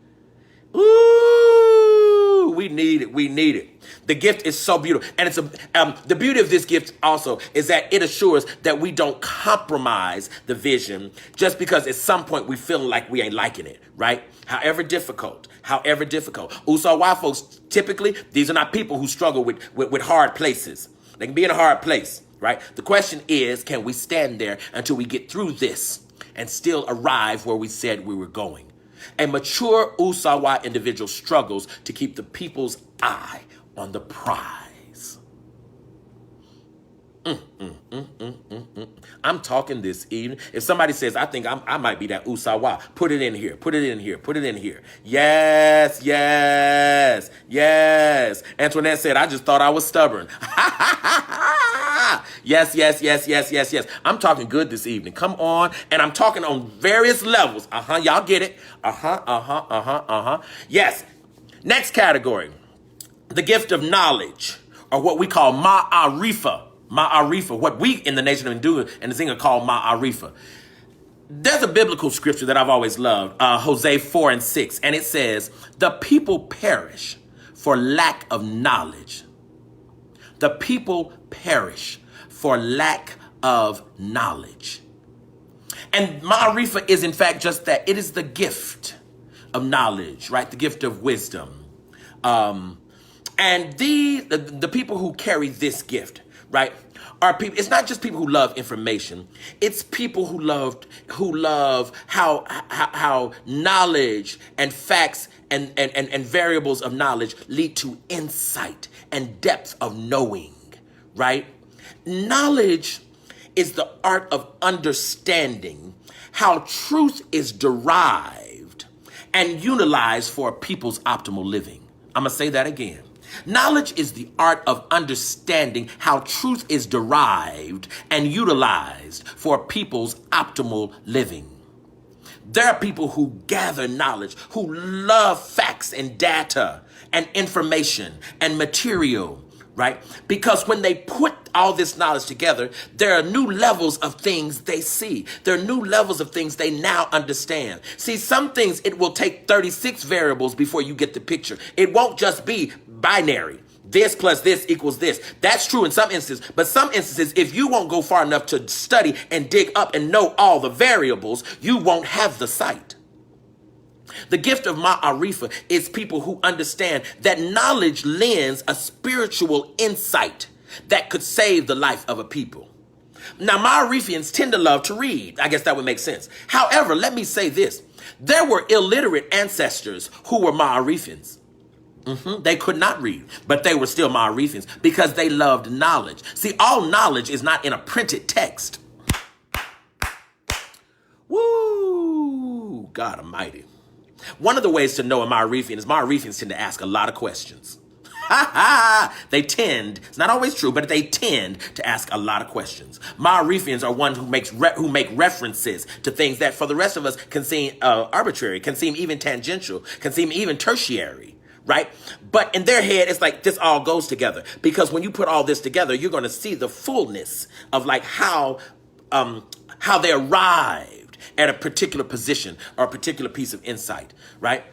Ooh, we need it. We need it. The gift is so beautiful. And it's the beauty of this gift also is that it assures that we don't compromise the vision just because at some point we feel like we ain't liking it, right? However difficult. Usawa folks, typically, these are not people who struggle with hard places. They can be in a hard place. Right? The question is, can we stand there until we get through this and still arrive where we said we were going? A mature Usawa individual struggles to keep the people's eye on the prize. I'm talking this evening. If somebody says, I think I might be that Usawa, put it in here, put it in here, put it in here. Yes. Antoinette said, I just thought I was stubborn. Yes. I'm talking good this evening. Come on. And I'm talking on various levels. Y'all get it. Yes. Next category, the gift of knowledge, or what we call ma'arifa. Ma'arifa, what we in the Nation of Hindu and the Zinga call ma'arifa. There's a biblical scripture that I've always loved, Hosea 4:6, and it says, the people perish for lack of knowledge. The people perish for lack of knowledge. And ma'arifa is in fact just that. It is the gift of knowledge, right? The gift of wisdom. And the people who carry this gift, right, are people. It's not just people who love information. It's people who love how knowledge and facts and variables of knowledge lead to insight and depth of knowing, right? Knowledge is the art of understanding how truth is derived and utilized for a people's optimal living. I'm going to say that again. Knowledge is the art of understanding how truth is derived and utilized for people's optimal living. There are people who gather knowledge, who love facts and data and information and material, right? Because when they put all this knowledge together, there are new levels of things they see. There are new levels of things they now understand. See, some things it will take 36 variables before you get the picture. It won't just be binary. This plus this equals this. That's true in some instances, but some instances, if you won't go far enough to study and dig up and know all the variables, you won't have the sight. The gift of ma'arifa is people who understand that knowledge lends a spiritual insight that could save the life of a people. Now, Ma'arifians tend to love to read. I guess that would make sense. However, let me say this. There were illiterate ancestors who were Ma'arifians. They could not read, but they were still Ma'arifians because they loved knowledge. See, all knowledge is not in a printed text. Woo! God almighty. One of the ways to know a Ma'arifian is Ma'arifians tend to ask a lot of questions. They tend, it's not always true, but they tend to ask a lot of questions. Ma'arifians are ones who make references to things that for the rest of us can seem arbitrary, can seem even tangential, can seem even tertiary, right? But in their head, it's like this all goes together, because when you put all this together, you're going to see the fullness of like how they arrived at a particular position or a particular piece of insight, right?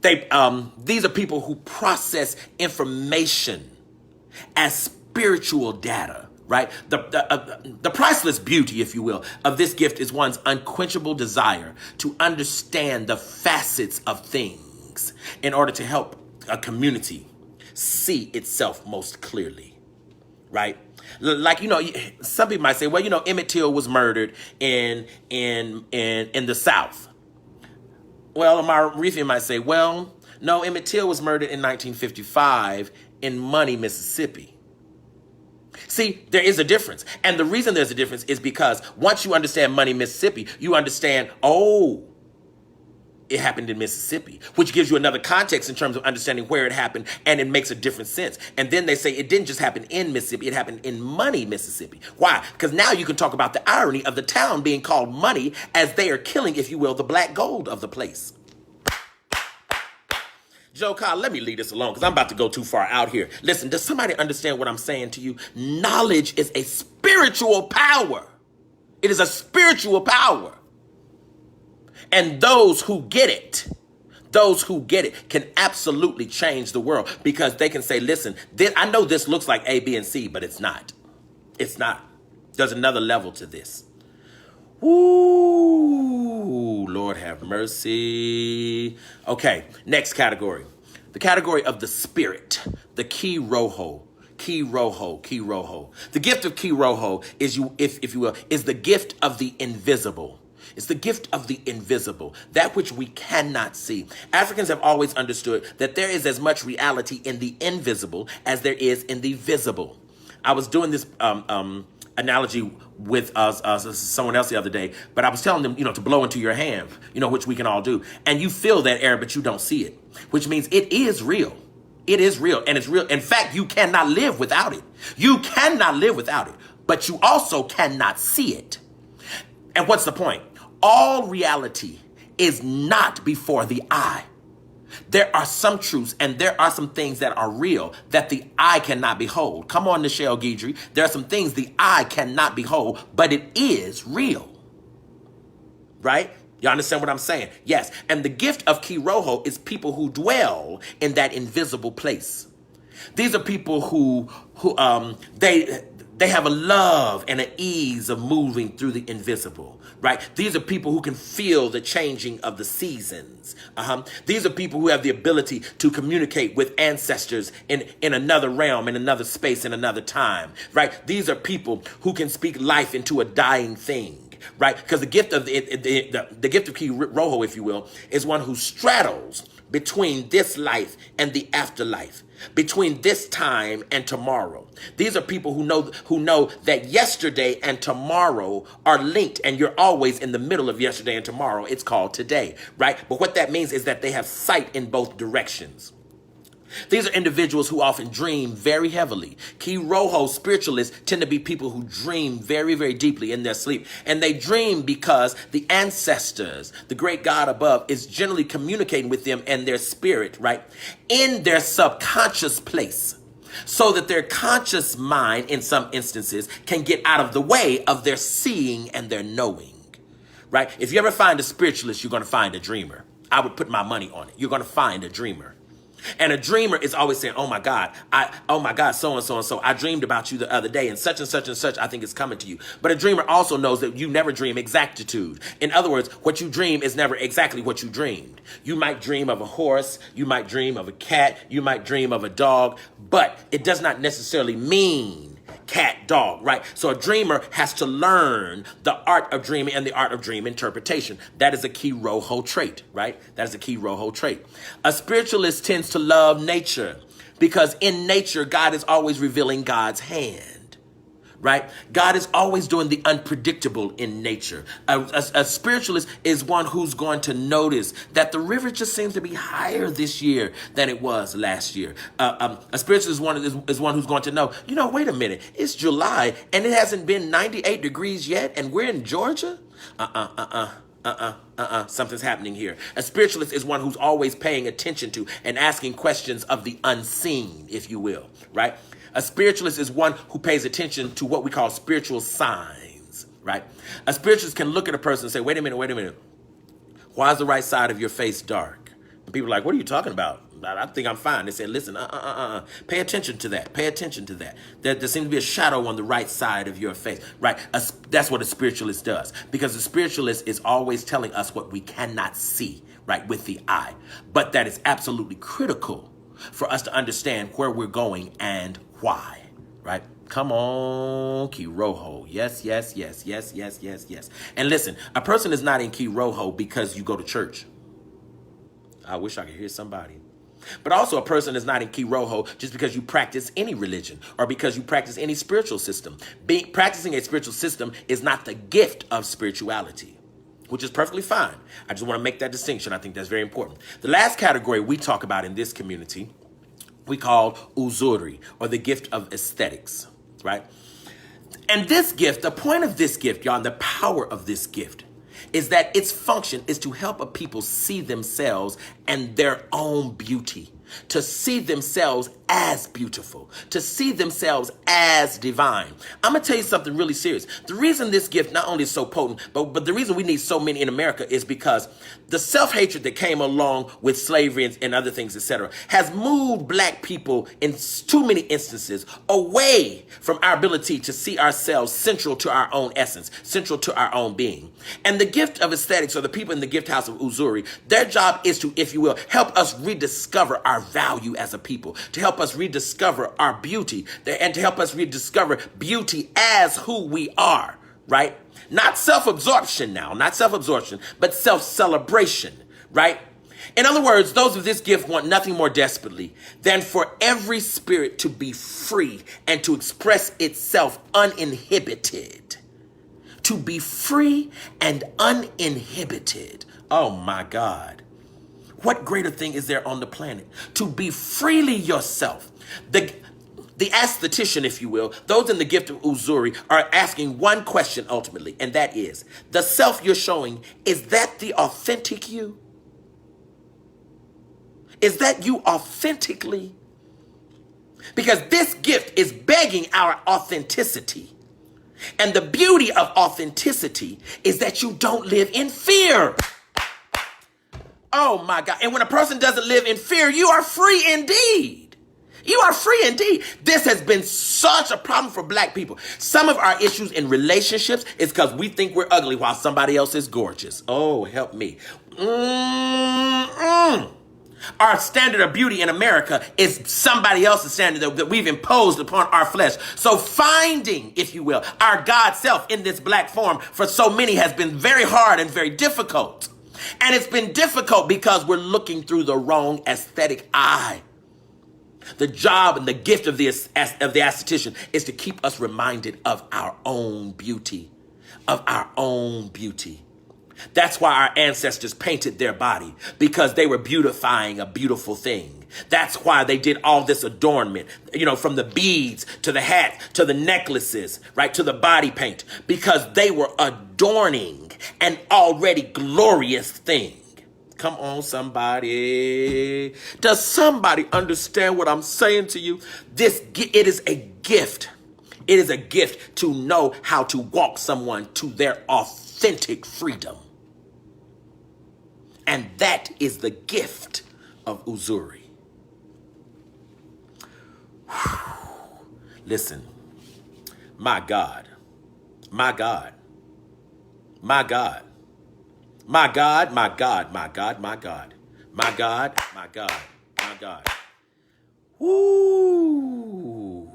These are people who process information as spiritual data, right? The priceless beauty, if you will, of this gift is one's unquenchable desire to understand the facets of things in order to help a community see itself most clearly, right? Like, some people might say, well, Emmett Till was murdered in the South. Well, Ma'arifian might say, well, no, Emmett Till was murdered in 1955 in Money, Mississippi. See, there is a difference. And the reason there's a difference is because once you understand Money, Mississippi, you understand, it happened in Mississippi, which gives you another context in terms of understanding where it happened, and it makes a different sense. And then they say it didn't just happen in Mississippi, it happened in Money, Mississippi. Why? Because now you can talk about the irony of the town being called Money as they are killing, if you will, the black gold of the place. Joe Kyle, let me leave this alone because I'm about to go too far out here. Listen, does somebody understand what I'm saying to you? Knowledge is a spiritual power. It is a spiritual power. And those who get it can absolutely change the world because they can say, listen, I know this looks like A, B, and C, but it's not. It's not. There's another level to this. Ooh, Lord have mercy. Okay, next category. The category of the spirit, the ki roho. Ki roho. The gift of ki roho is, if you will, is the gift of the invisible. It's the gift of the invisible, that which we cannot see. Africans have always understood that there is as much reality in the invisible as there is in the visible. I was doing this analogy with someone else the other day, but I was telling them, to blow into your hand, which we can all do. And you feel that air, but you don't see it, which means it is real. It is real, and it's real. In fact, you cannot live without it. You cannot live without it, but you also cannot see it. And what's the point? All reality is not before the eye. There are some truths and there are some things that are real that the eye cannot behold. Come on, Nichelle Guidry. There are some things the eye cannot behold, but it is real. Right? You understand what I'm saying? Yes. And the gift of ki roho is people who dwell in that invisible place. These are people who they have a love and an ease of moving through the invisible, right? These are people who can feel the changing of the seasons. These are people who have the ability to communicate with ancestors in another realm, in another space, in another time, right? These are people who can speak life into a dying thing, right? Because the gift of the gift of ki roho, if you will, is one who straddles between this life and the afterlife, between this time and tomorrow. These are people who know that yesterday and tomorrow are linked, and you're always in the middle of yesterday and tomorrow. It's called today, right? But what that means is that they have sight in both directions. These are individuals who often dream very heavily. Ki roho spiritualists tend to be people who dream very, very deeply in their sleep. And they dream because the ancestors, the great God above, is generally communicating with them and their spirit, right, in their subconscious place, so that their conscious mind, in some instances, can get out of the way of their seeing and their knowing, right? If you ever find a spiritualist, you're going to find a dreamer. I would put my money on it. You're going to find a dreamer. And a dreamer is always saying, oh my God, so-and-so, I dreamed about you the other day, and such, I think it's coming to you. But a dreamer also knows that you never dream exactitude. In other words, what you dream is never exactly what you dreamed. You might dream of a horse, you might dream of a cat, you might dream of a dog, but it does not necessarily mean cat, dog, right? So a dreamer has to learn the art of dreaming and the art of dream interpretation. That is a key Rojo trait, right? That is a key Rojo trait. A spiritualist tends to love nature because in nature, God is always revealing God's hand. Right? God is always doing the unpredictable in nature. A spiritualist is one who's going to notice that the river just seems to be higher this year than it was last year. A spiritualist is one who's going to know, wait a minute, it's July and it hasn't been 98 degrees yet and we're in Georgia? Something's happening here. A spiritualist is one who's always paying attention to and asking questions of the unseen, if you will, right? A spiritualist is one who pays attention to what we call spiritual signs, right? A spiritualist can look at a person and say, wait a minute. Why is the right side of your face dark? And people are like, what are you talking about? I think I'm fine. They say, listen, pay attention to that. Pay attention to that. There seems to be a shadow on the right side of your face, right? That's what a spiritualist does, because the spiritualist is always telling us what we cannot see, right, with the eye. But that is absolutely critical for us to understand where we're going and why, right? Come on, Key Rojo. Yes. And listen, a person is not in Key Rojo because you go to church. I wish I could hear somebody. But also a person is not in Key Rojo just because you practice any religion or because you practice any spiritual system. Practicing a spiritual system is not the gift of spirituality, which is perfectly fine. I just want to make that distinction. I think that's very important. The last category we talk about in this community we call uzuri, or the gift of aesthetics, right? And this gift, the point of this gift, y'all, and the power of this gift is that its function is to help a people see themselves and their own beauty, to see themselves as beautiful, to see themselves as divine. I'm going to tell you something really serious. The reason this gift not only is so potent, but the reason we need so many in America is because the self-hatred that came along with slavery and other things, etc., has moved black people in too many instances away from our ability to see ourselves central to our own essence, central to our own being. And the gift of aesthetics, or the people in the gift house of Uzuri, their job is to, if you will, help us rediscover our value as a people, to help us rediscover our beauty, and to help us rediscover beauty as who we are, right? Not self-absorption now, but self-celebration, right? In other words, those of this gift want nothing more desperately than for every spirit to be free and to express itself uninhibited. To be free and uninhibited. Oh my God. What greater thing is there on the planet? To be freely yourself. The aesthetician, if you will, those in the gift of Uzuri are asking one question ultimately, and that is, the self you're showing, is that the authentic you? Is that you authentically? Because this gift is begging our authenticity. And the beauty of authenticity is that you don't live in fear. Oh my God. And when a person doesn't live in fear, you are free indeed. You are free indeed. This has been such a problem for black people. Some of our issues in relationships is because we think we're ugly while somebody else is gorgeous. Oh, help me. Our standard of beauty in America is somebody else's standard that we've imposed upon our flesh. So finding, if you will, our God self in this black form for so many has been very hard and very difficult. And it's been difficult because we're looking through the wrong aesthetic eye. The job and the gift of the aesthetician is to keep us reminded of our own beauty, That's why our ancestors painted their body, because they were beautifying a beautiful thing. That's why they did all this adornment, from the beads to the hat to the necklaces, right, to the body paint, because they were adorning an already glorious thing. Come on, somebody. Does somebody understand what I'm saying to you? It is a gift. It is a gift to know how to walk someone to their authentic freedom. And that is the gift of Uzuri. Listen, my God, my God, my God, my God, my God, my God, my God, my God, my God, my God. Woo.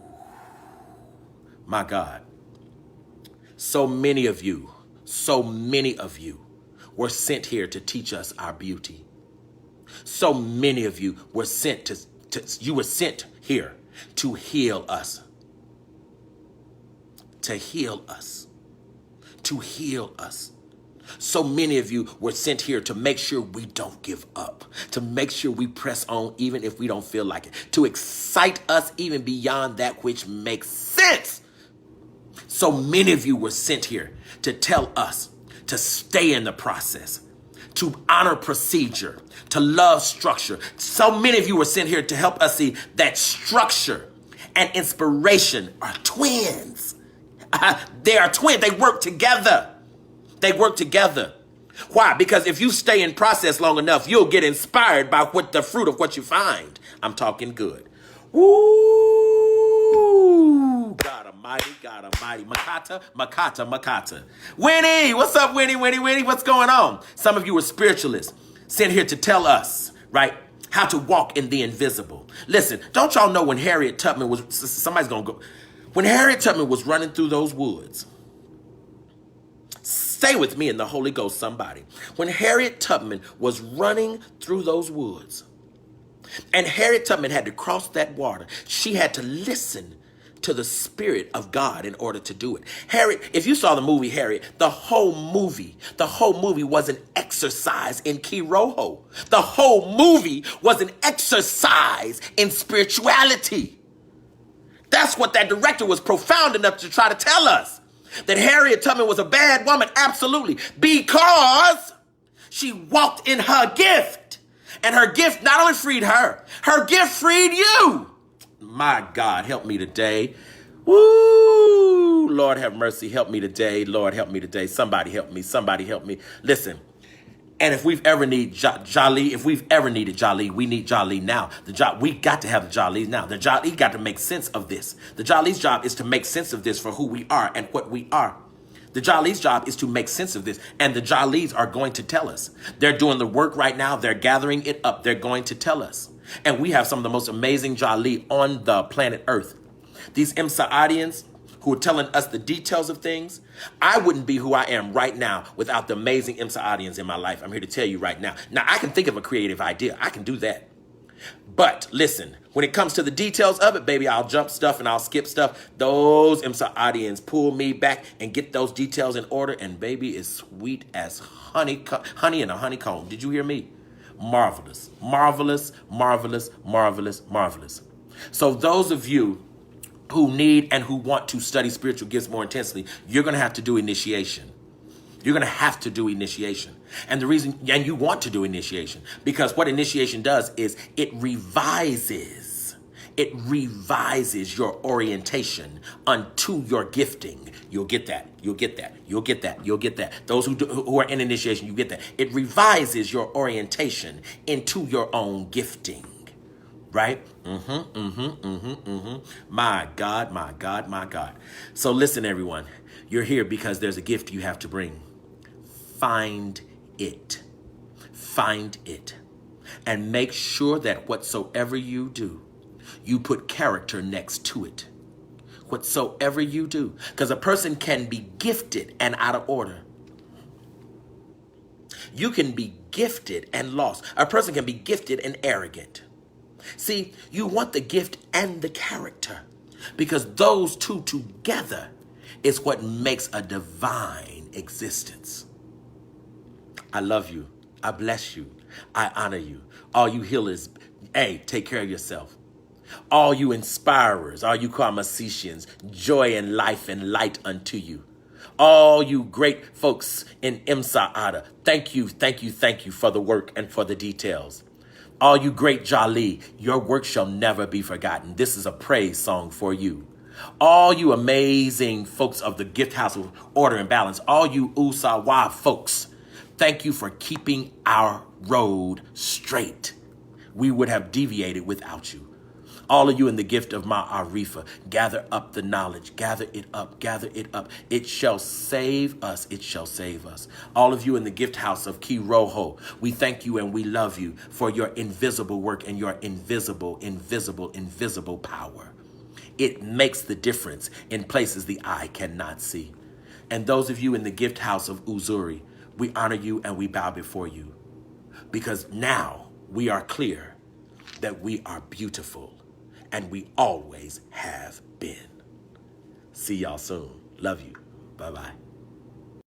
My God. So many of you were sent here to teach us our beauty. So many of you were sent you were sent here to heal us. To heal us. To heal us. So many of you were sent here to make sure we don't give up, to make sure we press on even if we don't feel like it, to excite us even beyond that which makes sense. So many of you were sent here to tell us to stay in the process, to honor procedure, to love structure. So many of you were sent here to help us see that structure and inspiration are twins. They are twins. They work together. They work together. Why? Because if you stay in process long enough, you'll get inspired by the fruit of what you find. I'm talking good. Woo! God almighty, God almighty. Makata. Winnie, what's up, Winnie? What's going on? Some of you are spiritualists sent here to tell us, right, how to walk in the invisible. Listen, don't y'all know when Harriet Tubman was, somebody's going to go, when Harriet Tubman was running through those woods, stay with me in the Holy Ghost, somebody. When Harriet Tubman was running through those woods, and Harriet Tubman had to cross that water, she had to listen to the Spirit of God in order to do it. Harriet, if you saw the movie Harriet, the whole movie was an exercise in Kiroho. The whole movie was an exercise in spirituality. That's what that director was profound enough to try to tell us. That Harriet Tubman was a bad woman, absolutely, because she walked in her gift. And her gift not only freed her gift freed you. My God, help me today. Woo! Lord have mercy, help me today. Lord help me today. Somebody help me. Listen, and if we've ever needed Jali, we need Jali now. We got to have the Jali now. The Jali got to make sense of this. The Jali's job is to make sense of this for who we are and what we are. The Jali's job is to make sense of this. And the Jalis are going to tell us. They're doing the work right now. They're gathering it up. They're going to tell us. And we have some of the most amazing Jali on the planet Earth. These Imsaadians who are telling us the details of things. I wouldn't be who I am right now without the amazing Imsaadians in my life. I'm here to tell you right now. Now, I can think of a creative idea. I can do that. But listen, when it comes to the details of it, baby, I'll jump stuff and I'll skip stuff. Those Imsaadians pull me back and get those details in order. And baby, it's sweet as honey in a honeycomb. Did you hear me? Marvelous, marvelous, marvelous, marvelous, marvelous. So those of you who need and who want to study spiritual gifts more intensely, you're going to have to do initiation. You're going to have to do initiation. And you want to do initiation, because what initiation does is it revises your orientation unto your gifting. You'll get that. Those who are in initiation, you get that. It revises your orientation into your own gifting. Right? My God. So listen, everyone, you're here because there's a gift you have to bring. Find it. And make sure that whatsoever you do, you put character next to it. Whatsoever you do. Because a person can be gifted and out of order. You can be gifted and lost. A person can be gifted and arrogant. See, you want the gift and the character, because those two together is what makes a divine existence. I love you. I bless you. I honor you. All you healers, hey, take care of yourself. All you inspirers, all you Karmasicians, joy and life and light unto you. All you great folks in Imsaada, thank you for the work and for the details. All you great Jali, your work shall never be forgotten. This is a praise song for you. All you amazing folks of the Gift House of Order and Balance, all you Usawa folks, thank you for keeping our road straight. We would have deviated without you. All of you in the gift of Ma'arifa, gather up the knowledge, gather it up. It shall save us, All of you in the gift house of Kiroho, we thank you and we love you for your invisible work and your invisible power. It makes the difference in places the eye cannot see. And those of you in the gift house of Uzuri, we honor you and we bow before you because now we are clear that we are beautiful and we always have been. See y'all soon. Love you. Bye-bye.